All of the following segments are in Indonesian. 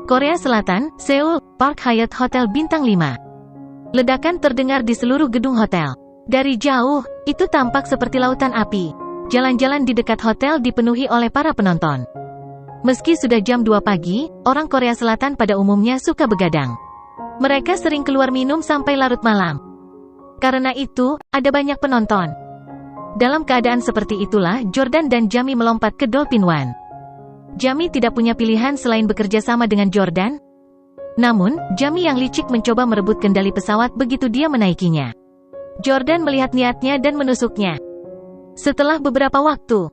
Korea Selatan, Seoul, Park Hyatt Hotel Bintang 5. Ledakan terdengar di seluruh gedung hotel. Dari jauh, itu tampak seperti lautan api. Jalan-jalan di dekat hotel dipenuhi oleh para penonton. Meski sudah jam 2 pagi, orang Korea Selatan pada umumnya suka begadang. Mereka sering keluar minum sampai larut malam. Karena itu, ada banyak penonton. Dalam keadaan seperti itulah, Jordan dan Jamie melompat ke Dolphin One. Jamie tidak punya pilihan selain bekerja sama dengan Jordan. Namun, Jamie yang licik mencoba merebut kendali pesawat begitu dia menaikinya. Jordan melihat niatnya dan menusuknya. Setelah beberapa waktu,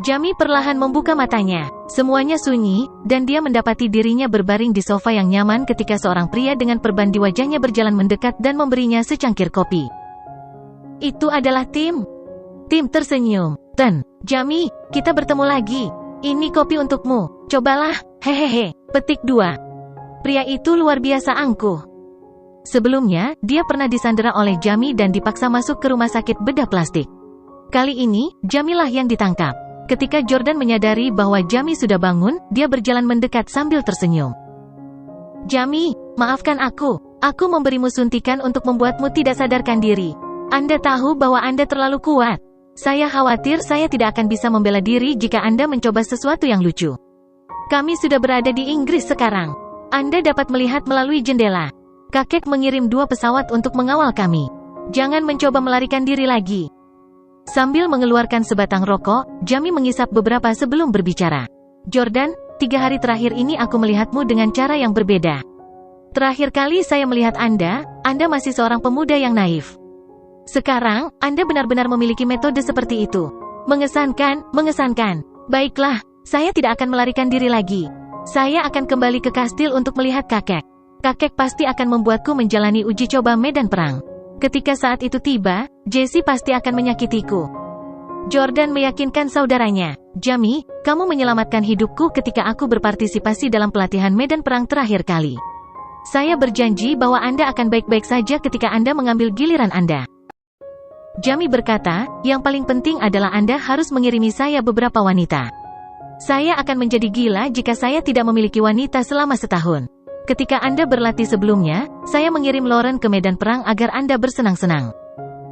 Jamie perlahan membuka matanya. Semuanya sunyi, dan dia mendapati dirinya berbaring di sofa yang nyaman ketika seorang pria dengan perban di wajahnya berjalan mendekat dan memberinya secangkir kopi. Itu adalah Tim. Tim tersenyum. Jamie, kita bertemu lagi. Ini kopi untukmu. Cobalah, hehehe. Petik 2. Pria itu luar biasa angkuh. Sebelumnya, dia pernah disandera oleh Jamie dan dipaksa masuk ke rumah sakit bedah plastik. Kali ini, Jamie lah yang ditangkap. Ketika Jordan menyadari bahwa Jamie sudah bangun, dia berjalan mendekat sambil tersenyum. Jamie, maafkan aku. Aku memberimu suntikan untuk membuatmu tidak sadarkan diri. Anda tahu bahwa Anda terlalu kuat. Saya khawatir saya tidak akan bisa membela diri jika Anda mencoba sesuatu yang lucu. Kami sudah berada di Inggris sekarang. Anda dapat melihat melalui jendela. Kakek mengirim 2 pesawat untuk mengawal kami. Jangan mencoba melarikan diri lagi. Sambil mengeluarkan sebatang rokok, Jamie mengisap beberapa sebelum berbicara. Jordan, 3 hari terakhir ini aku melihatmu dengan cara yang berbeda. Terakhir kali saya melihat Anda masih seorang pemuda yang naif. Sekarang, Anda benar-benar memiliki metode seperti itu. Mengesankan, mengesankan. Baiklah, saya tidak akan melarikan diri lagi. Saya akan kembali ke kastil untuk melihat kakek. Kakek pasti akan membuatku menjalani uji coba medan perang. Ketika saat itu tiba, Jesse pasti akan menyakitiku. Jordan meyakinkan saudaranya. Jamie, kamu menyelamatkan hidupku ketika aku berpartisipasi dalam pelatihan medan perang terakhir kali. Saya berjanji bahwa Anda akan baik-baik saja ketika Anda mengambil giliran Anda. Jamie berkata, yang paling penting adalah Anda harus mengirimi saya beberapa wanita. Saya akan menjadi gila jika saya tidak memiliki wanita selama setahun. Ketika Anda berlatih sebelumnya, saya mengirim Lauren ke medan perang agar Anda bersenang-senang.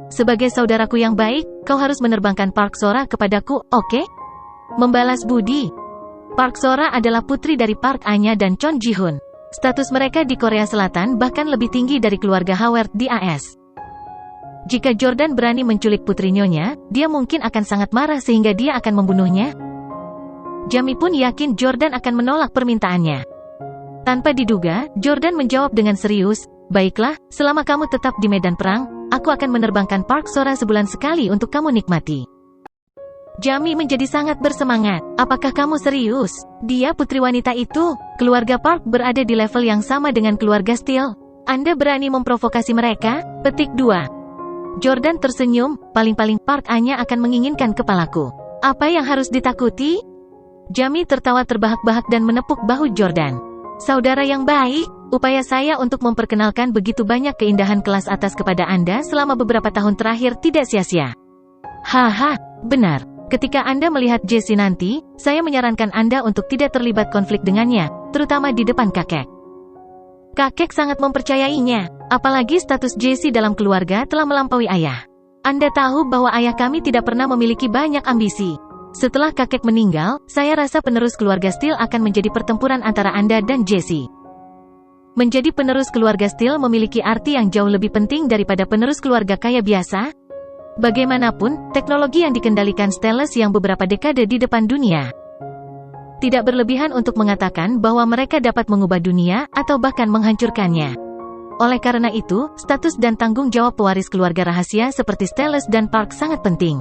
Sebagai saudaraku yang baik, kau harus menerbangkan Park Sora kepadaku, oke? Membalas budi. Park Sora adalah putri dari Park Anya dan Chon Ji-hoon. Status mereka di Korea Selatan bahkan lebih tinggi dari keluarga Howard di AS. Jika Jordan berani menculik putri nyonya, dia mungkin akan sangat marah sehingga dia akan membunuhnya. Jamie pun yakin Jordan akan menolak permintaannya. Tanpa diduga, Jordan menjawab dengan serius, baiklah, selama kamu tetap di medan perang, aku akan menerbangkan Park Sora sebulan sekali untuk kamu nikmati. Jamie menjadi sangat bersemangat. Apakah kamu serius? Dia putri wanita itu. Keluarga Park berada di level yang sama dengan keluarga Steele. Anda berani memprovokasi mereka? Petik 2. Jordan tersenyum, paling-paling Park Anya akan menginginkan kepalaku. Apa yang harus ditakuti? Jamie tertawa terbahak-bahak dan menepuk bahu Jordan. Saudara yang baik, upaya saya untuk memperkenalkan begitu banyak keindahan kelas atas kepada Anda selama beberapa tahun terakhir tidak sia-sia. Haha, benar. Ketika Anda melihat Jesse nanti, saya menyarankan Anda untuk tidak terlibat konflik dengannya, terutama di depan kakek. Kakek sangat mempercayainya, apalagi status Jesse dalam keluarga telah melampaui ayah. Anda tahu bahwa ayah kami tidak pernah memiliki banyak ambisi. Setelah kakek meninggal, saya rasa penerus keluarga Steele akan menjadi pertempuran antara Anda dan Jesse. Menjadi penerus keluarga Steele memiliki arti yang jauh lebih penting daripada penerus keluarga kaya biasa. Bagaimanapun, teknologi yang dikendalikan Steelers yang beberapa dekade di depan dunia. Tidak berlebihan untuk mengatakan bahwa mereka dapat mengubah dunia, atau bahkan menghancurkannya. Oleh karena itu, status dan tanggung jawab pewaris keluarga rahasia seperti Steelers dan Park sangat penting.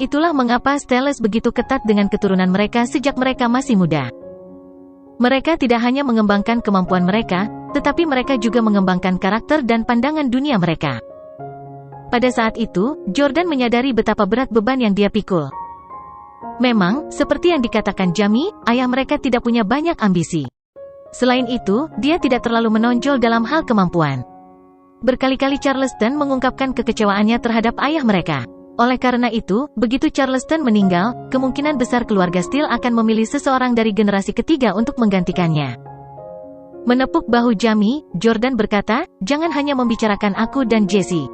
Itulah mengapa Steelers begitu ketat dengan keturunan mereka sejak mereka masih muda. Mereka tidak hanya mengembangkan kemampuan mereka, tetapi mereka juga mengembangkan karakter dan pandangan dunia mereka. Pada saat itu, Jordan menyadari betapa berat beban yang dia pikul. Memang, seperti yang dikatakan Jamie, ayah mereka tidak punya banyak ambisi. Selain itu, dia tidak terlalu menonjol dalam hal kemampuan. Berkali-kali Charleston mengungkapkan kekecewaannya terhadap ayah mereka. Oleh karena itu, begitu Charleston meninggal, kemungkinan besar keluarga Steele akan memilih seseorang dari generasi ketiga untuk menggantikannya. Menepuk bahu Jamie, Jordan berkata, "Jangan hanya membicarakan aku dan Jesse.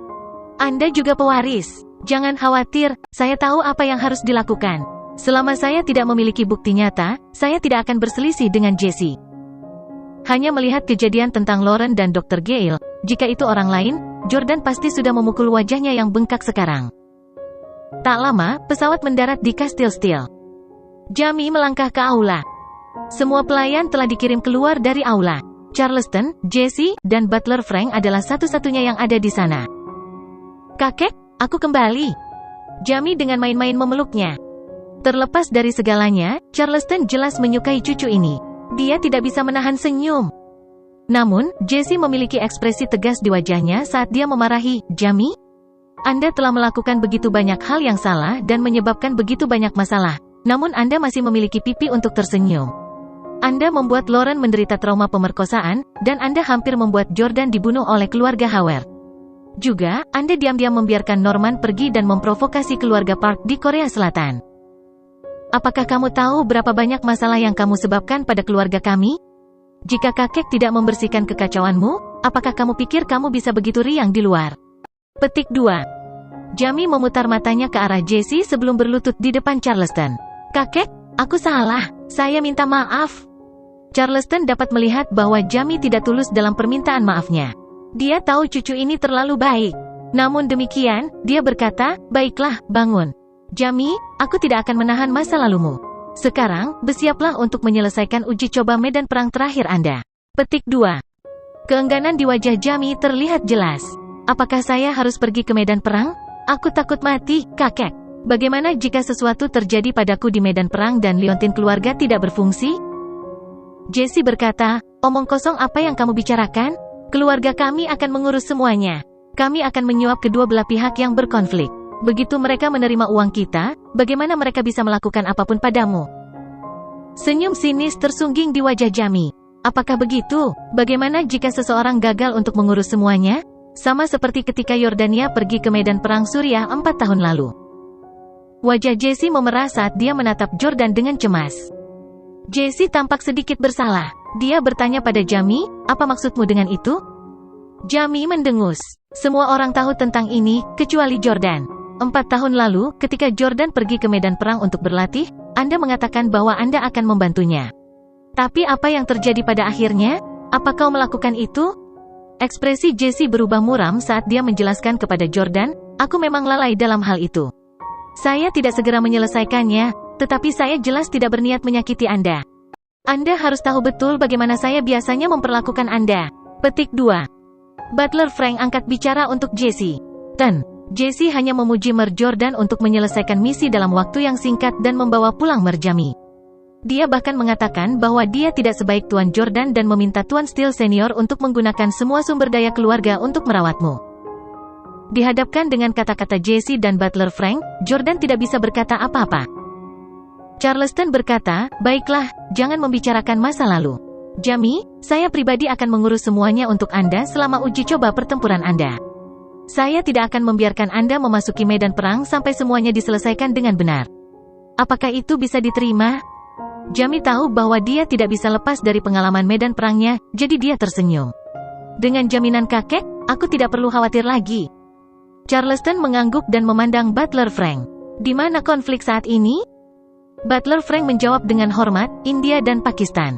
Anda juga pewaris. Jangan khawatir, saya tahu apa yang harus dilakukan. Selama saya tidak memiliki bukti nyata, saya tidak akan berselisih dengan Jesse." Hanya melihat kejadian tentang Lauren dan Dr. Gale, jika itu orang lain, Jordan pasti sudah memukul wajahnya yang bengkak sekarang. Tak lama, pesawat mendarat di Kastil Steel. Jamie melangkah ke aula. Semua pelayan telah dikirim keluar dari aula. Charleston, Jesse, dan Butler Frank adalah satu-satunya yang ada di sana. "Kakek, aku kembali." Jamie dengan main-main memeluknya. Terlepas dari segalanya, Charleston jelas menyukai cucu ini. Dia tidak bisa menahan senyum. Namun, Jesse memiliki ekspresi tegas di wajahnya saat dia memarahi, "Jamie, Anda telah melakukan begitu banyak hal yang salah dan menyebabkan begitu banyak masalah. Namun Anda masih memiliki pipi untuk tersenyum. Anda membuat Lauren menderita trauma pemerkosaan, dan Anda hampir membuat Jordan dibunuh oleh keluarga Howard. Juga, Anda diam-diam membiarkan Norman pergi dan memprovokasi keluarga Park di Korea Selatan. Apakah kamu tahu berapa banyak masalah yang kamu sebabkan pada keluarga kami? Jika kakek tidak membersihkan kekacauanmu, apakah kamu pikir kamu bisa begitu riang di luar?" Petik 2. Jamie memutar matanya ke arah Jesse sebelum berlutut di depan Charleston. "Kakek, aku salah. Saya minta maaf." Charleston dapat melihat bahwa Jamie tidak tulus dalam permintaan maafnya. Dia tahu cucu ini terlalu baik. Namun demikian, dia berkata, "Baiklah, bangun. Jamie, aku tidak akan menahan masa lalumu. Sekarang, bersiaplah untuk menyelesaikan uji coba medan perang terakhir Anda." Petik 2. Keengganan di wajah Jamie terlihat jelas. "Apakah saya harus pergi ke medan perang? Aku takut mati, kakek. Bagaimana jika sesuatu terjadi padaku di medan perang dan liontin keluarga tidak berfungsi?" Jesse berkata, "Omong kosong apa yang kamu bicarakan? Keluarga kami akan mengurus semuanya. Kami akan menyuap kedua belah pihak yang berkonflik. Begitu mereka menerima uang kita, bagaimana mereka bisa melakukan apapun padamu?" Senyum sinis tersungging di wajah Jamie. "Apakah begitu? Bagaimana jika seseorang gagal untuk mengurus semuanya? Sama seperti ketika Yordania pergi ke medan perang Suriah 4 tahun lalu." Wajah Jesse memerah saat dia menatap Jordan dengan cemas. Jesse tampak sedikit bersalah. Dia bertanya pada Jamie, "Apa maksudmu dengan itu?" Jamie mendengus. Semua orang tahu tentang ini, kecuali Jordan. 4 tahun lalu, ketika Jordan pergi ke medan perang untuk berlatih, Anda mengatakan bahwa Anda akan membantunya. Tapi apa yang terjadi pada akhirnya? Apa kau melakukan itu? Ekspresi Jesse berubah muram saat dia menjelaskan kepada Jordan, "Aku memang lalai dalam hal itu. Saya tidak segera menyelesaikannya, tetapi saya jelas tidak berniat menyakiti Anda. Anda harus tahu betul bagaimana saya biasanya memperlakukan Anda." Petik 2. Butler Frank angkat bicara untuk Jesse. Jesse hanya memuji Mer Jordan untuk menyelesaikan misi dalam waktu yang singkat dan membawa pulang Mer Jamie. Dia bahkan mengatakan bahwa dia tidak sebaik Tuan Jordan dan meminta Tuan Steele Senior untuk menggunakan semua sumber daya keluarga untuk merawatmu. Dihadapkan dengan kata-kata Jesse dan Butler Frank, Jordan tidak bisa berkata apa-apa. Charleston berkata, "Baiklah, jangan membicarakan masa lalu. Jamie, saya pribadi akan mengurus semuanya untuk Anda selama uji coba pertempuran Anda. Saya tidak akan membiarkan Anda memasuki medan perang sampai semuanya diselesaikan dengan benar." Apakah itu bisa diterima? Jamie tahu bahwa dia tidak bisa lepas dari pengalaman medan perangnya, jadi dia tersenyum. "Dengan jaminan kakek, aku tidak perlu khawatir lagi." Charleston mengangguk dan memandang Butler Frank. "Di mana konflik saat ini?" Butler Frank menjawab dengan hormat, "India dan Pakistan."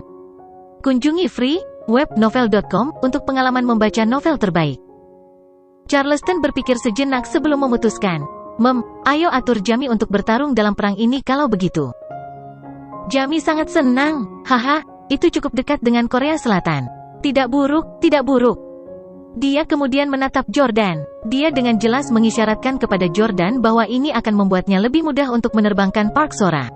Kunjungi freewebnovel.com untuk pengalaman membaca novel terbaik. Charleston berpikir sejenak sebelum memutuskan. Ayo atur Jamie untuk bertarung dalam perang ini kalau begitu." Jamie sangat senang. "Haha, itu cukup dekat dengan Korea Selatan. Tidak buruk, tidak buruk." Dia kemudian menatap Jordan. Dia dengan jelas mengisyaratkan kepada Jordan bahwa ini akan membuatnya lebih mudah untuk menerbangkan Park Sora.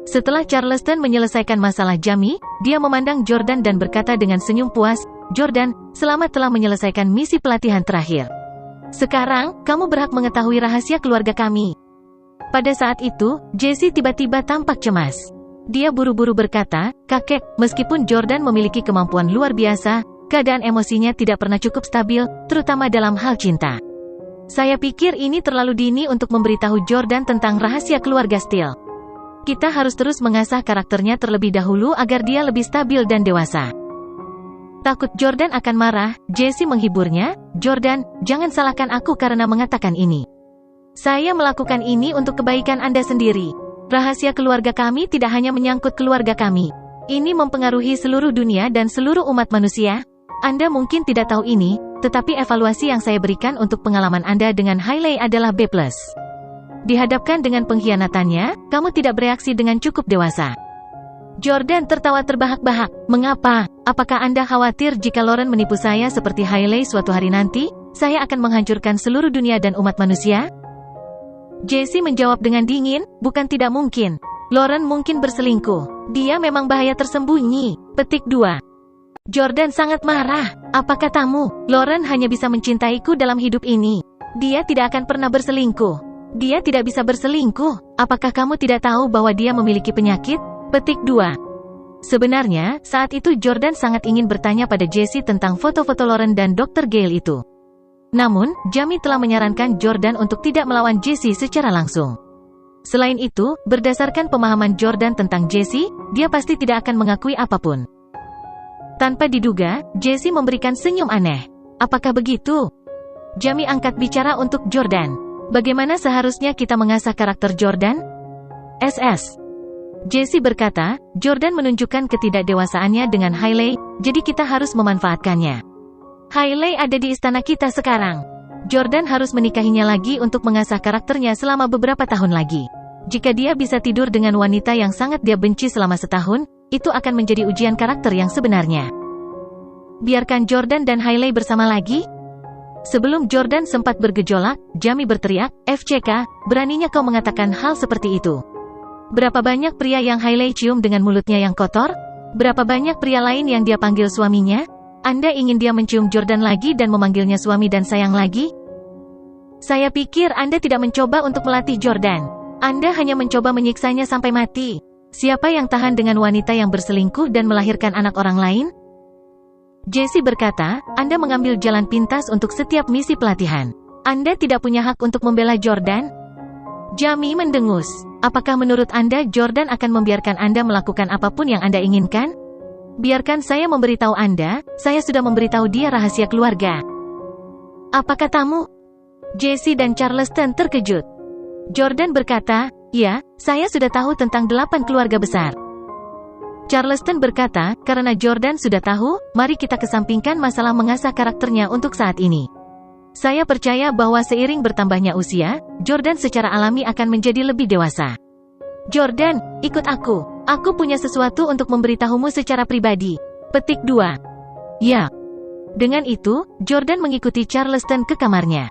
Setelah Charleston menyelesaikan masalah Jamie, dia memandang Jordan dan berkata dengan senyum puas, "Jordan, selamat telah menyelesaikan misi pelatihan terakhir. Sekarang, kamu berhak mengetahui rahasia keluarga kami." Pada saat itu, Jesse tiba-tiba tampak cemas. Dia buru-buru berkata, "Kakek, meskipun Jordan memiliki kemampuan luar biasa, keadaan emosinya tidak pernah cukup stabil, terutama dalam hal cinta. Saya pikir ini terlalu dini untuk memberitahu Jordan tentang rahasia keluarga Steele. Kita harus terus mengasah karakternya terlebih dahulu agar dia lebih stabil dan dewasa." Takut Jordan akan marah, Jessie menghiburnya, "Jordan, jangan salahkan aku karena mengatakan ini. Saya melakukan ini untuk kebaikan Anda sendiri. Rahasia keluarga kami tidak hanya menyangkut keluarga kami. Ini mempengaruhi seluruh dunia dan seluruh umat manusia. Anda mungkin tidak tahu ini, tetapi evaluasi yang saya berikan untuk pengalaman Anda dengan Hailey adalah B+. Dihadapkan dengan pengkhianatannya, kamu tidak bereaksi dengan cukup dewasa." Jordan tertawa terbahak-bahak. "Mengapa? Apakah Anda khawatir jika Lauren menipu saya seperti Hailey suatu hari nanti? Saya akan menghancurkan seluruh dunia dan umat manusia?" Jessie menjawab dengan dingin, "Bukan tidak mungkin. Lauren mungkin berselingkuh. Dia memang bahaya tersembunyi." Petik 2. Jordan sangat marah. "Apa katamu? Lauren hanya bisa mencintaiku dalam hidup ini. Dia tidak akan pernah berselingkuh. Dia tidak bisa berselingkuh. Apakah kamu tidak tahu bahwa dia memiliki penyakit?" Petik 2. Sebenarnya, saat itu Jordan sangat ingin bertanya pada Jessie tentang foto-foto Lauren dan Dr. Gale itu. Namun, Jamie telah menyarankan Jordan untuk tidak melawan Jessie secara langsung. Selain itu, berdasarkan pemahaman Jordan tentang Jessie, dia pasti tidak akan mengakui apapun. Tanpa diduga, Jessie memberikan senyum aneh. "Apakah begitu?" Jamie angkat bicara untuk Jordan. "Bagaimana seharusnya kita mengasah karakter Jordan?" SS. Jessie berkata, "Jordan menunjukkan ketidakdewasaannya dengan Hailey, jadi kita harus memanfaatkannya. Hailey ada di istana kita sekarang. Jordan harus menikahinya lagi untuk mengasah karakternya selama beberapa tahun lagi. Jika dia bisa tidur dengan wanita yang sangat dia benci selama setahun, itu akan menjadi ujian karakter yang sebenarnya. Biarkan Jordan dan Hailey bersama lagi." Sebelum Jordan sempat bergejolak, Jamie berteriak, "FCK, beraninya kau mengatakan hal seperti itu? Berapa banyak pria yang Hailey cium dengan mulutnya yang kotor? Berapa banyak pria lain yang dia panggil suaminya? Anda ingin dia mencium Jordan lagi dan memanggilnya suami dan sayang lagi? Saya pikir Anda tidak mencoba untuk melatih Jordan. Anda hanya mencoba menyiksanya sampai mati. Siapa yang tahan dengan wanita yang berselingkuh dan melahirkan anak orang lain?" Jessie berkata, "Anda mengambil jalan pintas untuk setiap misi pelatihan. Anda tidak punya hak untuk membela Jordan." Jamie mendengus. "Apakah menurut Anda Jordan akan membiarkan Anda melakukan apapun yang Anda inginkan? Biarkan saya memberitahu Anda, saya sudah memberitahu dia rahasia keluarga." "Apa katamu?" Jessie dan Charleston terkejut. Jordan berkata, "Ya, saya sudah tahu tentang 8 keluarga besar." Charleston berkata, "Karena Jordan sudah tahu, mari kita kesampingkan masalah mengasah karakternya untuk saat ini. Saya percaya bahwa seiring bertambahnya usia, Jordan secara alami akan menjadi lebih dewasa. Jordan, ikut aku. Aku punya sesuatu untuk memberitahumu secara pribadi." Petik 2. "Ya." Dengan itu, Jordan mengikuti Charleston ke kamarnya.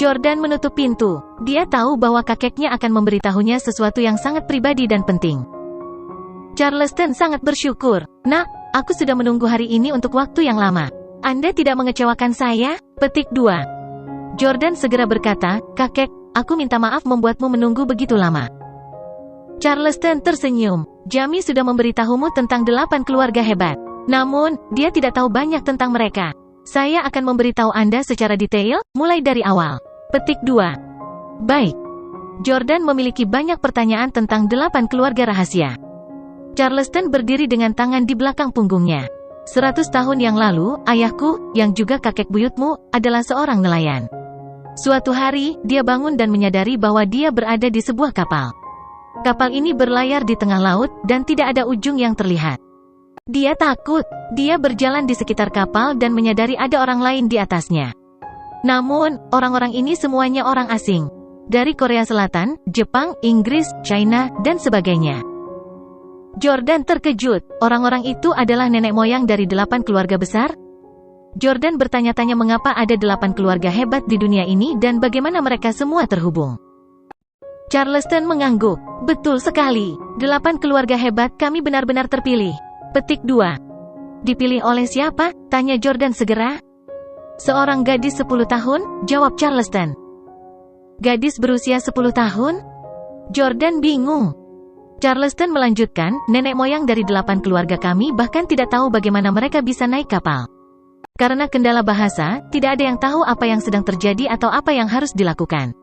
Jordan menutup pintu. Dia tahu bahwa kakeknya akan memberitahunya sesuatu yang sangat pribadi dan penting. Charleston sangat bersyukur. "Nak, aku sudah menunggu hari ini untuk waktu yang lama. Anda tidak mengecewakan saya?" Petik 2. Jordan segera berkata, "Kakek, aku minta maaf membuatmu menunggu begitu lama." Charleston tersenyum. "Jamie sudah memberitahumu tentang 8 keluarga hebat. Namun, dia tidak tahu banyak tentang mereka. Saya akan memberitahu Anda secara detail, mulai dari awal." Petik 2. Baik. Jordan memiliki banyak pertanyaan tentang 8 keluarga rahasia. Charleston berdiri dengan tangan di belakang punggungnya. 100 tahun yang lalu, ayahku, yang juga kakek buyutmu, adalah seorang nelayan. Suatu hari, dia bangun dan menyadari bahwa dia berada di sebuah kapal. Kapal ini berlayar di tengah laut, dan tidak ada ujung yang terlihat. Dia takut. Dia berjalan di sekitar kapal dan menyadari ada orang lain di atasnya. Namun, orang-orang ini semuanya orang asing. Dari Korea Selatan, Jepang, Inggris, China, dan sebagainya. Jordan terkejut. Orang-orang itu adalah nenek moyang dari 8 keluarga besar? Jordan bertanya-tanya mengapa ada 8 keluarga hebat di dunia ini dan bagaimana mereka semua terhubung. Charleston mengangguk. "Betul sekali. 8 keluarga hebat, kami benar-benar terpilih." Petik 2. "Dipilih oleh siapa?" tanya Jordan segera. "Seorang gadis 10 tahun, jawab Charleston. Gadis berusia 10 tahun? Jordan bingung. Charleston melanjutkan, "Nenek moyang dari 8 keluarga kami bahkan tidak tahu bagaimana mereka bisa naik kapal. Karena kendala bahasa, tidak ada yang tahu apa yang sedang terjadi atau apa yang harus dilakukan.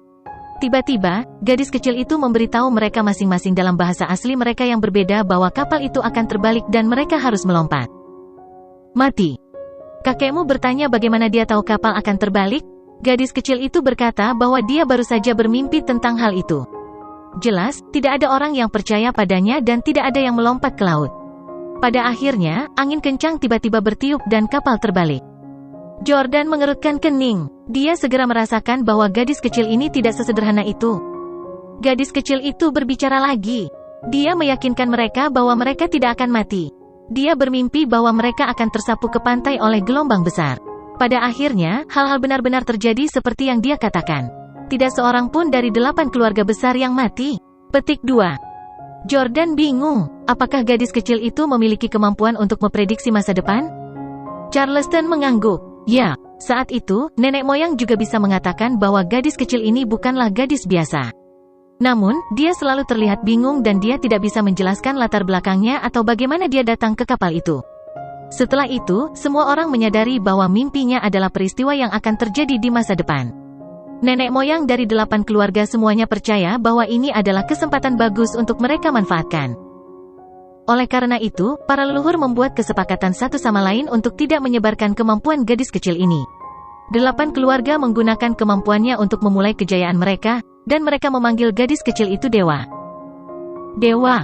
Tiba-tiba, gadis kecil itu memberitahu mereka masing-masing dalam bahasa asli mereka yang berbeda bahwa kapal itu akan terbalik dan mereka harus melompat. Mati. Kakekmu bertanya bagaimana dia tahu kapal akan terbalik? Gadis kecil itu berkata bahwa dia baru saja bermimpi tentang hal itu. Jelas, tidak ada orang yang percaya padanya dan tidak ada yang melompat ke laut. Pada akhirnya, angin kencang tiba-tiba bertiup dan kapal terbalik. Jordan mengerutkan kening. Dia segera merasakan bahwa gadis kecil ini tidak sesederhana itu. Gadis kecil itu berbicara lagi. Dia meyakinkan mereka bahwa mereka tidak akan mati. Dia bermimpi bahwa mereka akan tersapu ke pantai oleh gelombang besar. Pada akhirnya, hal-hal benar-benar terjadi seperti yang dia katakan. Tidak seorang pun dari 8 keluarga besar yang mati. Petik 2. Jordan bingung. Apakah gadis kecil itu memiliki kemampuan untuk memprediksi masa depan? Charleston mengangguk. Ya, saat itu, nenek moyang juga bisa mengatakan bahwa gadis kecil ini bukanlah gadis biasa. Namun, dia selalu terlihat bingung dan dia tidak bisa menjelaskan latar belakangnya atau bagaimana dia datang ke kapal itu. Setelah itu, semua orang menyadari bahwa mimpinya adalah peristiwa yang akan terjadi di masa depan. Nenek moyang dari 8 keluarga semuanya percaya bahwa ini adalah kesempatan bagus untuk mereka manfaatkan. Oleh karena itu, para leluhur membuat kesepakatan satu sama lain untuk tidak menyebarkan kemampuan gadis kecil ini. 8 keluarga menggunakan kemampuannya untuk memulai kejayaan mereka, dan mereka memanggil gadis kecil itu Dewa. Dewa.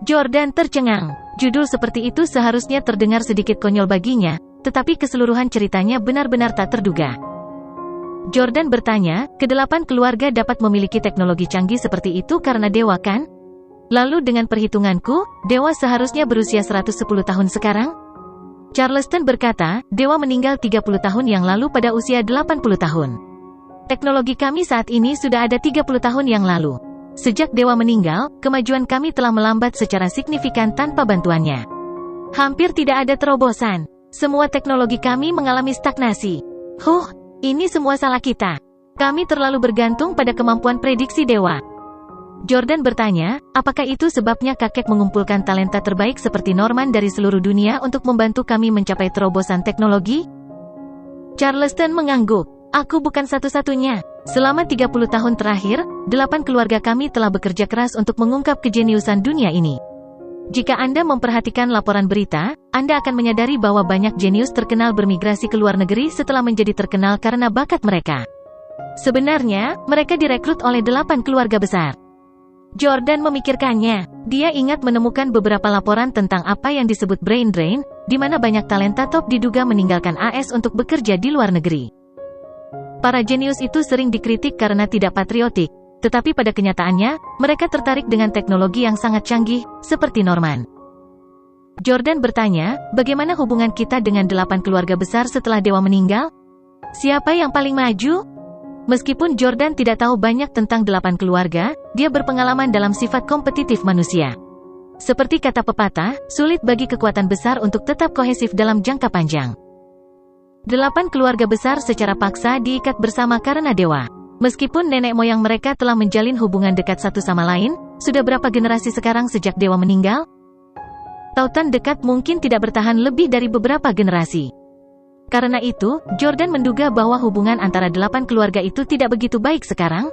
Jordan tercengang. Judul seperti itu seharusnya terdengar sedikit konyol baginya, tetapi keseluruhan ceritanya benar-benar tak terduga. Jordan bertanya, ke-8 keluarga dapat memiliki teknologi canggih seperti itu karena dewa kan? Lalu dengan perhitunganku, dewa seharusnya berusia 110 tahun sekarang? Charleston berkata, dewa meninggal 30 tahun yang lalu pada usia 80 tahun. Teknologi kami saat ini sudah ada 30 tahun yang lalu. Sejak dewa meninggal, kemajuan kami telah melambat secara signifikan tanpa bantuannya. Hampir tidak ada terobosan. Semua teknologi kami mengalami stagnasi. Ini semua salah kita. Kami terlalu bergantung pada kemampuan prediksi dewa. Jordan bertanya, apakah itu sebabnya kakek mengumpulkan talenta terbaik seperti Norman dari seluruh dunia untuk membantu kami mencapai terobosan teknologi? Charleston mengangguk. Aku bukan satu-satunya. Selama 30 tahun terakhir, 8 keluarga kami telah bekerja keras untuk mengungkap kejeniusan dunia ini. Jika Anda memperhatikan laporan berita, Anda akan menyadari bahwa banyak jenius terkenal bermigrasi ke luar negeri setelah menjadi terkenal karena bakat mereka. Sebenarnya, mereka direkrut oleh 8 keluarga besar. Jordan memikirkannya. Dia ingat menemukan beberapa laporan tentang apa yang disebut brain drain, di mana banyak talenta top diduga meninggalkan AS untuk bekerja di luar negeri. Para jenius itu sering dikritik karena tidak patriotik, tetapi pada kenyataannya, mereka tertarik dengan teknologi yang sangat canggih, seperti Norman. Jordan bertanya, bagaimana hubungan kita dengan 8 keluarga besar setelah dewa meninggal? Siapa yang paling maju? Meskipun Jordan tidak tahu banyak tentang 8 keluarga, dia berpengalaman dalam sifat kompetitif manusia. Seperti kata pepatah, sulit bagi kekuatan besar untuk tetap kohesif dalam jangka panjang. 8 keluarga besar secara paksa diikat bersama karena dewa. Meskipun nenek moyang mereka telah menjalin hubungan dekat satu sama lain, sudah berapa generasi sekarang sejak dewa meninggal? Tautan dekat mungkin tidak bertahan lebih dari beberapa generasi. Karena itu, Jordan menduga bahwa hubungan antara 8 keluarga itu tidak begitu baik sekarang.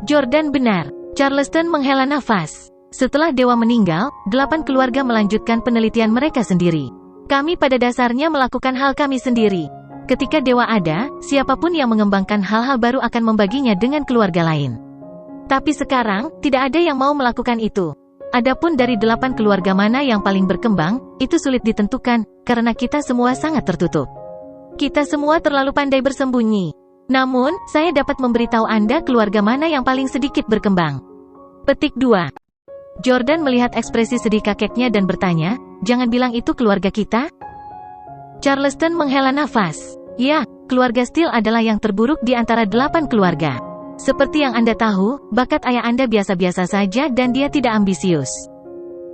Jordan benar. Charleston menghela nafas. Setelah dewa meninggal, 8 keluarga melanjutkan penelitian mereka sendiri. Kami pada dasarnya melakukan hal kami sendiri. Ketika dewa ada, siapapun yang mengembangkan hal-hal baru akan membaginya dengan keluarga lain. Tapi sekarang, tidak ada yang mau melakukan itu. Adapun dari 8 keluarga mana yang paling berkembang, itu sulit ditentukan, karena kita semua sangat tertutup. Kita semua terlalu pandai bersembunyi. Namun, saya dapat memberitahu Anda keluarga mana yang paling sedikit berkembang. Petik 2. Jordan melihat ekspresi sedih kakeknya dan bertanya, jangan bilang itu keluarga kita? Charleston menghela nafas. Ya, keluarga Steele adalah yang terburuk di antara 8 keluarga. Seperti yang Anda tahu, bakat ayah Anda biasa-biasa saja dan dia tidak ambisius.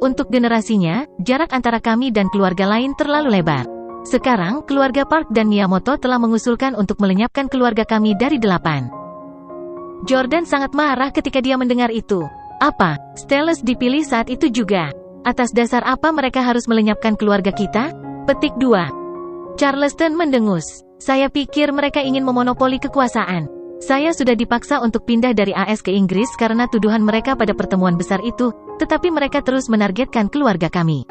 Untuk generasinya, jarak antara kami dan keluarga lain terlalu lebar. Sekarang, keluarga Park dan Miyamoto telah mengusulkan untuk melenyapkan keluarga kami dari 8. Jordan sangat marah ketika dia mendengar itu. Apa? Steles dipilih saat itu juga. Atas dasar apa mereka harus melenyapkan keluarga kita? Petik 2. Charleston mendengus. Saya pikir mereka ingin memonopoli kekuasaan. Saya sudah dipaksa untuk pindah dari AS ke Inggris karena tuduhan mereka pada pertemuan besar itu, tetapi mereka terus menargetkan keluarga kami.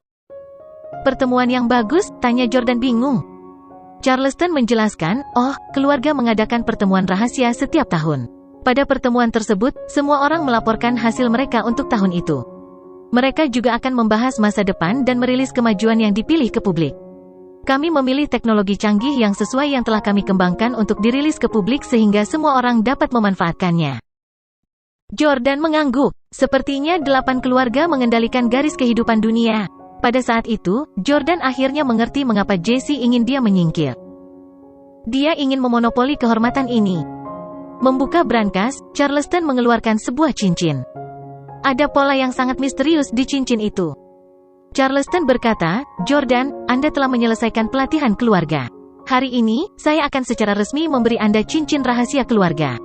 Pertemuan yang bagus, tanya Jordan bingung. Charleston menjelaskan, oh, keluarga mengadakan pertemuan rahasia setiap tahun. Pada pertemuan tersebut, semua orang melaporkan hasil mereka untuk tahun itu. Mereka juga akan membahas masa depan dan merilis kemajuan yang dipilih ke publik. Kami memilih teknologi canggih yang sesuai yang telah kami kembangkan untuk dirilis ke publik sehingga semua orang dapat memanfaatkannya. Jordan mengangguk. Sepertinya 8 keluarga mengendalikan garis kehidupan dunia. Pada saat itu, Jordan akhirnya mengerti mengapa Jesse ingin dia menyingkir. Dia ingin memonopoli kehormatan ini. Membuka brankas, Charleston mengeluarkan sebuah cincin. Ada pola yang sangat misterius di cincin itu. Charleston berkata, Jordan, Anda telah menyelesaikan pelatihan keluarga. Hari ini, saya akan secara resmi memberi Anda cincin rahasia keluarga.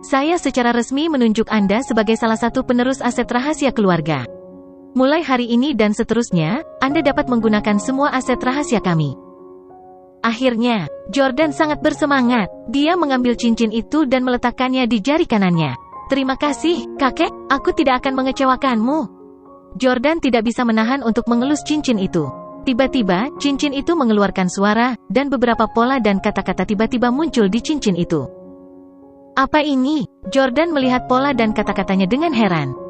Saya secara resmi menunjuk Anda sebagai salah satu penerus aset rahasia keluarga. Mulai hari ini dan seterusnya, Anda dapat menggunakan semua aset rahasia kami. Akhirnya, Jordan sangat bersemangat. Dia mengambil cincin itu dan meletakkannya di jari kanannya. Terima kasih, kakek, aku tidak akan mengecewakanmu. Jordan tidak bisa menahan untuk mengelus cincin itu. Tiba-tiba, cincin itu mengeluarkan suara, dan beberapa pola dan kata-kata tiba-tiba muncul di cincin itu. Apa ini? Jordan melihat pola dan kata-katanya dengan heran.